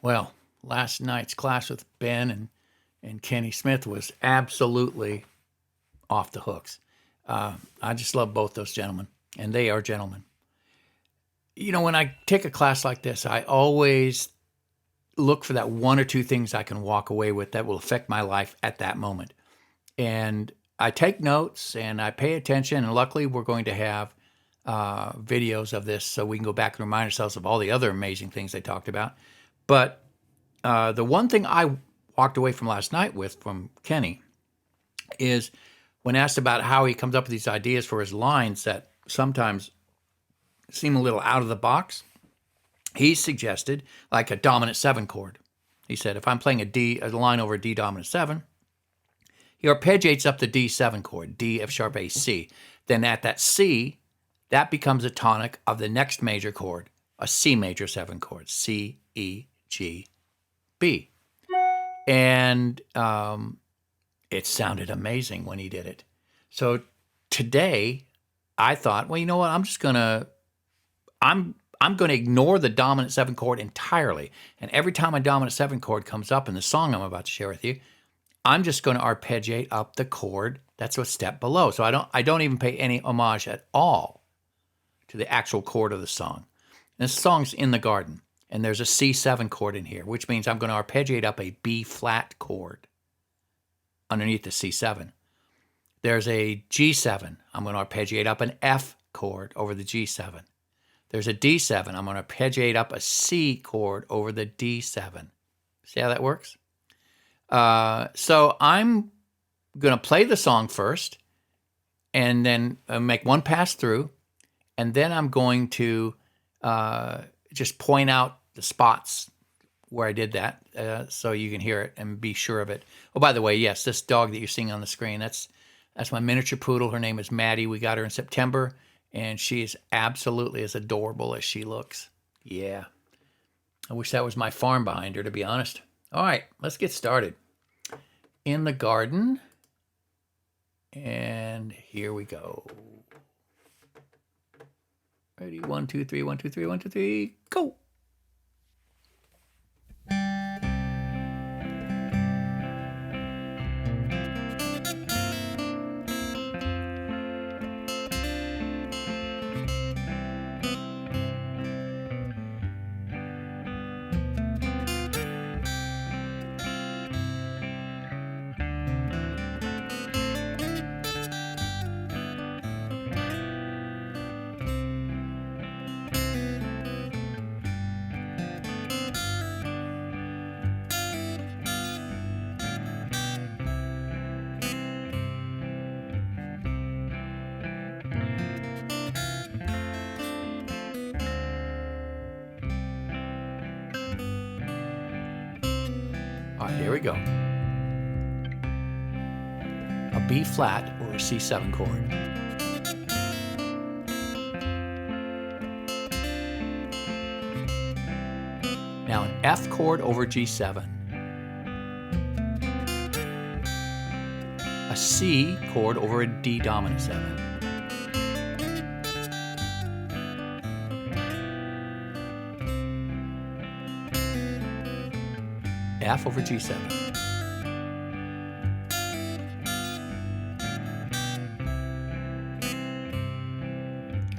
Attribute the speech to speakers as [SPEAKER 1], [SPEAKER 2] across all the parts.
[SPEAKER 1] Well, last night's class with Ben and Kenny Smith was absolutely off the hooks. I just love both those gentlemen, and they are gentlemen. You know, when I take a class like this, I always look for that one or two things I can walk away with that will affect my life at that moment. And I take notes and I pay attention. And luckily, we're going to have videos of this so we can go back and remind ourselves of all the other amazing things they talked about. But the one thing I walked away from last night with from Kenny is when asked about how he comes up with these ideas for his lines that sometimes seem a little out of the box, he suggested like a dominant 7 chord. He said, if I'm playing a line over a D dominant 7, he arpeggiates up the D7 chord, D, F sharp, A, C. Then at that C, that becomes a tonic of the next major chord, a C major 7 chord, C, E, G, B. And it sounded amazing when he did it. So today, I thought, well, you know what? I'm going to ignore the dominant 7 chord entirely. And every time a dominant 7 chord comes up in the song I'm about to share with you, I'm just going to arpeggiate up the chord that's a step below. So I don't even pay any homage at all to the actual chord of the song. And this song's In the Garden, and there's a C7 chord in here, which means I'm going to arpeggiate up a B flat chord underneath the C7. There's a G7. I'm going to arpeggiate up an F chord over the G7. There's a D7. I'm going to arpeggiate up a C chord over the D7. See how that works? So I'm going to play the song first and then make one pass through. And then I'm going to just point out the spots where I did that so you can hear it and be sure of it. Oh, by the way, yes, this dog that you're seeing on the screen, that's my miniature poodle. Her name is Maddie. We got her in September, and she is absolutely as adorable as she looks. Yeah. I wish that was my farm behind her, to be honest. All right, let's get started. In the Garden. And here we go. Ready? 1, 2, 3, 1, 2, 3, 1, 2, 3, go. All right, here we go. A B flat or a C7 chord. Now an F chord over G7. A C chord over a D dominant 7. F over G7.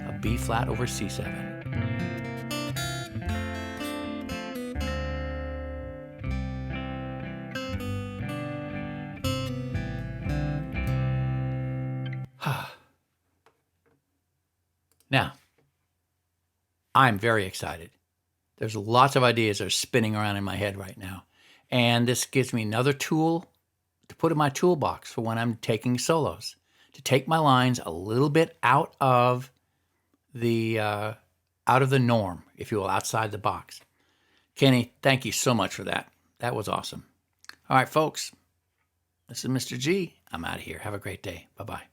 [SPEAKER 1] A B flat over C7. Now, I'm very excited. There's lots of ideas that are spinning around in my head right now. And this gives me another tool to put in my toolbox for when I'm taking solos, to take my lines a little bit out of the norm, if you will, outside the box. Kenny, thank you so much for that. That was awesome. All right, folks, this is Mr. G. I'm out of here. Have a great day. Bye-bye.